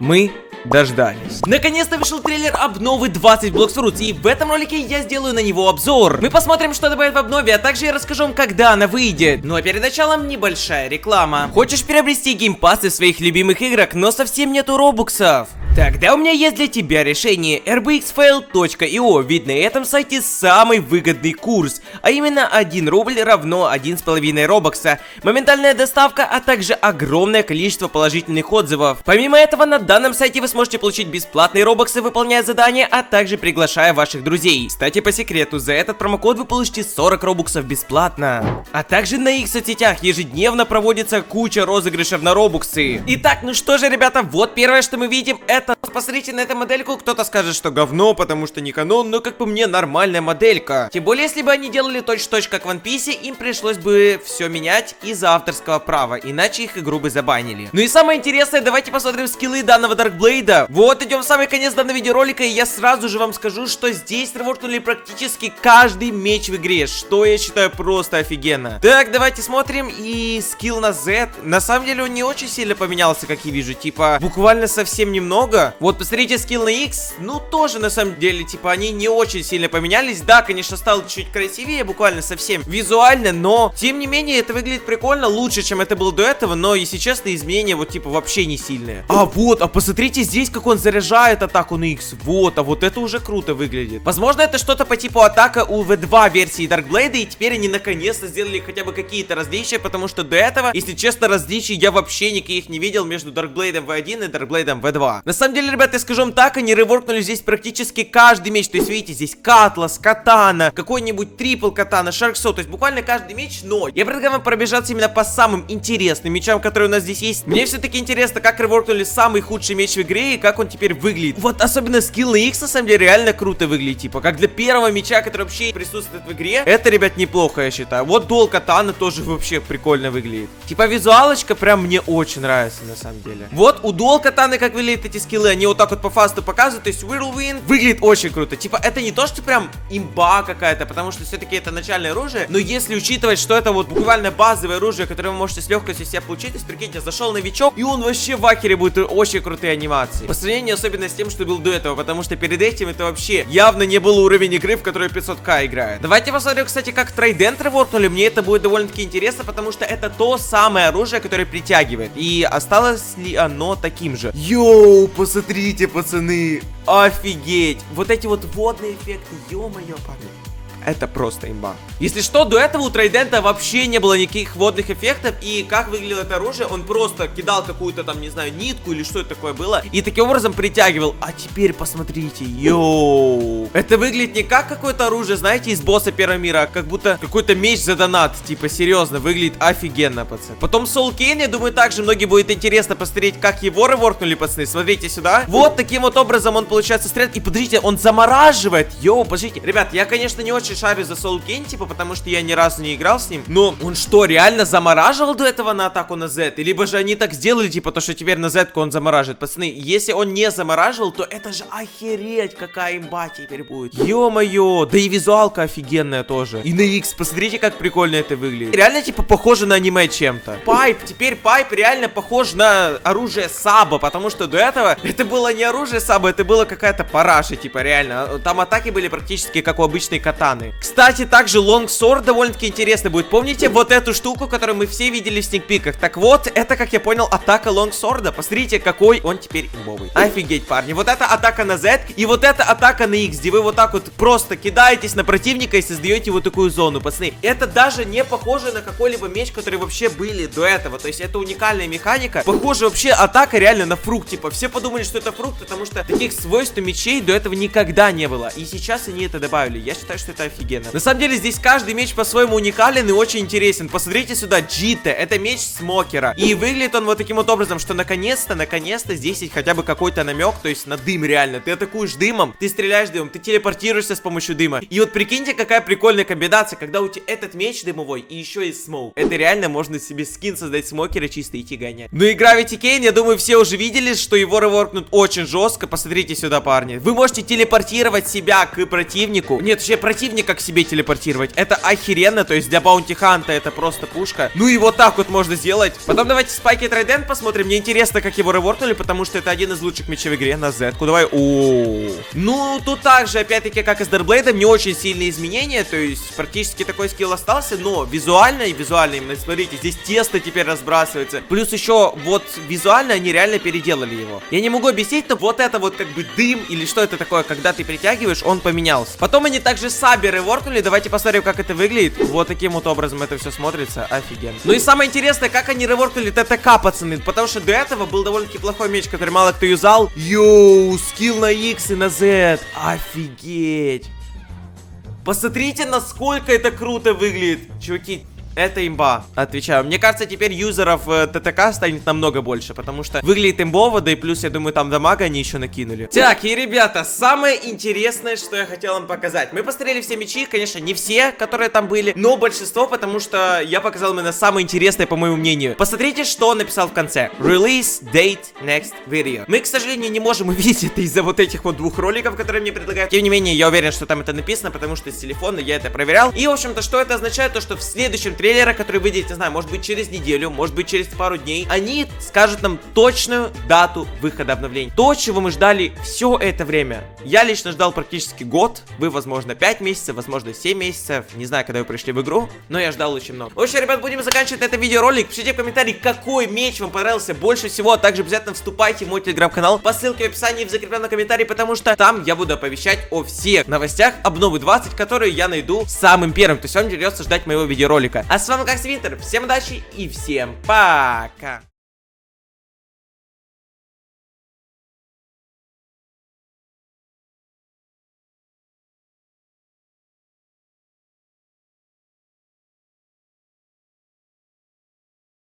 Мы дождались. Наконец-то вышел трейлер обновы 20 Blox Fruits, и в этом ролике я сделаю на него обзор. Мы посмотрим, что добавят в обнове, а также я расскажу вам, когда она выйдет. Ну а перед началом небольшая реклама. Хочешь приобрести геймпассы своих любимых игрок, но совсем нету робуксов? Тогда у меня есть для тебя решение rbxfail.io, ведь на этом сайте самый выгодный курс, а именно 1 рубль равно 1,5 робокса, моментальная доставка, а также огромное количество положительных отзывов. Помимо этого, на данном сайте вы сможете получить бесплатные робоксы, выполняя задания, а также приглашая ваших друзей. Кстати, по секрету, за этот промокод вы получите 40 робоксов бесплатно. А также на их соцсетях ежедневно проводится куча розыгрышев на робоксы. Итак, ну что же, ребята, вот первое, что мы видим, это... Посмотрите на эту модельку, кто-то скажет, что говно, потому что не канон, но как по мне нормальная моделька. Тем более, если бы они делали точь-в-точь как в One Piece, им пришлось бы все менять из-за авторского права, иначе их игру бы забанили. Ну и самое интересное, давайте посмотрим скиллы данного Даркблейда. Вот, идем в самый конец данного видеоролика, и я сразу же вам скажу, что здесь реворкнули практически каждый меч в игре, что я считаю просто офигенно. Так, давайте смотрим, и скилл на Z, на самом деле он не очень сильно поменялся, как я вижу, типа, буквально совсем немного. Вот, посмотрите, скилл на X, ну, тоже, на самом деле, типа, они не очень сильно поменялись. Да, конечно, стал чуть красивее, буквально совсем визуально, но, тем не менее, это выглядит прикольно, лучше, чем это было до этого, но, если честно, изменения, вот, типа, вообще не сильные. А вот, а посмотрите здесь, как он заряжает атаку на X, вот, а вот это уже круто выглядит. Возможно, это что-то по типу атака у V2 версии Даркблейда, и теперь они, наконец-то, сделали хотя бы какие-то различия, потому что до этого, если честно, различий я вообще никаких не видел между Даркблейдом V1 и Даркблейдом V2. На самом деле, ребята, я скажу вам так, они реворкнули здесь практически каждый меч. То есть, видите, здесь Катлас, Катана, какой-нибудь Трипл Катана, Шарксо. То есть, буквально каждый меч, но я предлагаю вам пробежаться именно по самым интересным мечам, которые у нас здесь есть. Мне все-таки интересно, как реворкнули самый худший меч в игре и как он теперь выглядит. Вот, особенно скилл на X, на самом деле, реально круто выглядит. Типа, как для первого меча, который вообще присутствует в игре. Это, ребят, неплохо, я считаю. Вот Дуал Катана тоже вообще прикольно выглядит. Типа, визуалочка прям мне очень нравится, на самом деле. Вот, у Дуал Катаны, как выглядят эти скиллы, они вот так вот по фасту показывают, то есть Whirlwind выглядит очень круто. Типа, это не то, что прям имба какая-то, потому что все-таки это начальное оружие, но если учитывать, что это вот буквально базовое оружие, которое вы можете с легкостью себе получить, то есть, прикиньте, зашел новичок, и он вообще в ахере будет очень крутые анимации. По сравнению особенно с тем, что был до этого, потому что перед этим это вообще явно не был уровень игры, в которой 500к играет. Давайте посмотрим, кстати, как Трайдент реворкнули, мне это будет довольно-таки интересно, потому что это то самое оружие, которое притягивает, и осталось ли оно таким же? Йоу, посмотрите, пацаны, офигеть, вот эти вот водные эффекты, ё-моё, парни. Это просто имба. Если что, до этого у Трайдента вообще не было никаких водных эффектов. И как выглядело это оружие, он просто кидал какую-то там, не знаю, нитку или что это такое было, и таким образом притягивал. А теперь посмотрите, йоу. Это выглядит не как какое-то оружие, знаете, из босса первого мира, а как будто какой-то меч за донат. Типа, серьезно, выглядит офигенно, пацаны. Потом Soul Cane, я думаю, также многим будет интересно посмотреть, как его реворкнули, пацаны. Смотрите сюда. Вот таким вот образом он, получается, стреляет. И подождите, он замораживает. Йоу, подождите. Ребят, я, конечно, не очень шарю за Soul Cane, типа, потому что я ни разу не играл с ним. Но он что, реально замораживал до этого на атаку на Z? И либо же они так сделали, типа, то, что теперь на Z-ку он замораживает. Пацаны, если он не замораживал, то это же охереть, какая имба теперь будет. Ё-моё, да и визуалка офигенная тоже. И на X, посмотрите, как прикольно это выглядит. Реально, типа, похоже на аниме чем-то. Пайп, теперь Пайп реально похож на оружие Саба, потому что до этого это было не оружие Саба, это было какая-то параша, типа, реально. Там атаки были практически как у обычной катаны. Кстати, также Longsword довольно-таки интересно будет. Помните вот эту штуку, которую мы все видели в сникпиках? Так вот, это, как я понял, атака Longsword. Посмотрите, какой он теперь имбовый. Офигеть, парни. Вот это атака на Z, и вот это атака на X, где вы вот так вот просто кидаетесь на противника и создаете вот такую зону, пацаны. Это даже не похоже на какой-либо меч, которые вообще были до этого. То есть это уникальная механика. Похоже, вообще атака реально на фрукт. Типа, все подумали, что это фрукт, потому что таких свойств у мечей до этого никогда не было. И сейчас они это добавили. Я считаю, что это офигенно. На самом деле, здесь каждый меч по-своему уникален и очень интересен. Посмотрите сюда, Джита. Это меч Смокера. И выглядит он вот таким вот образом, что наконец-то здесь есть хотя бы какой-то намек, то есть на дым реально. Ты атакуешь дымом, ты стреляешь дымом, ты телепортируешься с помощью дыма. И вот прикиньте, какая прикольная комбинация, когда у тебя этот меч дымовой и еще и смоук. Это реально можно себе скин создать Смокера, чисто идти гонять. Ну и Gravity Cane, я думаю, все уже видели, что его реворкнут очень жестко. Посмотрите сюда, парни. Вы можете телепортировать себя к противнику. Нет, вообще противник противника к себе телепортировать. Это охеренно, то есть для Баунти Ханта это просто пушка. Ну и вот так вот можно сделать. Потом давайте Спайки Трайдент посмотрим. Мне интересно, как его ревортнули, потому что это один из лучших мечей в игре. На Z-ку давай. О, ну тут также, опять-таки, как и с Дарблейдом, не очень сильные изменения. То есть практически такой скилл остался, но визуально именно, смотрите, здесь тесто теперь разбрасывается. Плюс еще вот визуально они реально переделали его. Я не могу объяснить, но вот это вот как бы дым или что это такое, когда ты притягиваешь, он поменялся. Потом они также Саби реворкнули. Давайте посмотрим, как это выглядит. Вот таким вот образом это все смотрится. Офигенно. Ну и самое интересное, как они реворкнули ТТК, пацаны. Потому что до этого был довольно-таки плохой меч, который мало кто юзал. Йоу, скилл на X и на Z. Офигеть. Посмотрите, насколько это круто выглядит. Чуваки, это имба, отвечаю. Мне кажется, теперь юзеров ТТК станет намного больше, потому что выглядит имбово, да и плюс, я думаю, там дамага они еще накинули. Так, и, ребята, самое интересное, что я хотел вам показать. Мы посмотрели все мечи, конечно, не все, которые там были, но большинство, потому что я показал именно самое интересное, по моему мнению. Посмотрите, что он написал в конце. Release date next video. Мы, к сожалению, не можем увидеть это из-за вот этих вот двух роликов, которые мне предлагают. Тем не менее, я уверен, что там это написано, потому что с телефона я это проверял. И, в общем-то, что это означает? То, что в следующем трейлера, который выйдет, не знаю, может быть через неделю, может быть через пару дней, они скажут нам точную дату выхода обновлений. То, чего мы ждали все это время. Я лично ждал практически год, вы, возможно, 5 месяцев, возможно, 7 месяцев, не знаю, когда вы пришли в игру, но я ждал очень много. В общем, ребят, будем заканчивать этот видеоролик. Пишите в комментарии, какой меч вам понравился больше всего, а также обязательно вступайте в мой телеграм-канал по ссылке в описании и в закрепленном комментарии, потому что там я буду оповещать о всех новостях обновы 20, которые я найду самым первым, то есть вам придется ждать моего видеоролика. А с вами Свинтер, всем удачи и всем пока!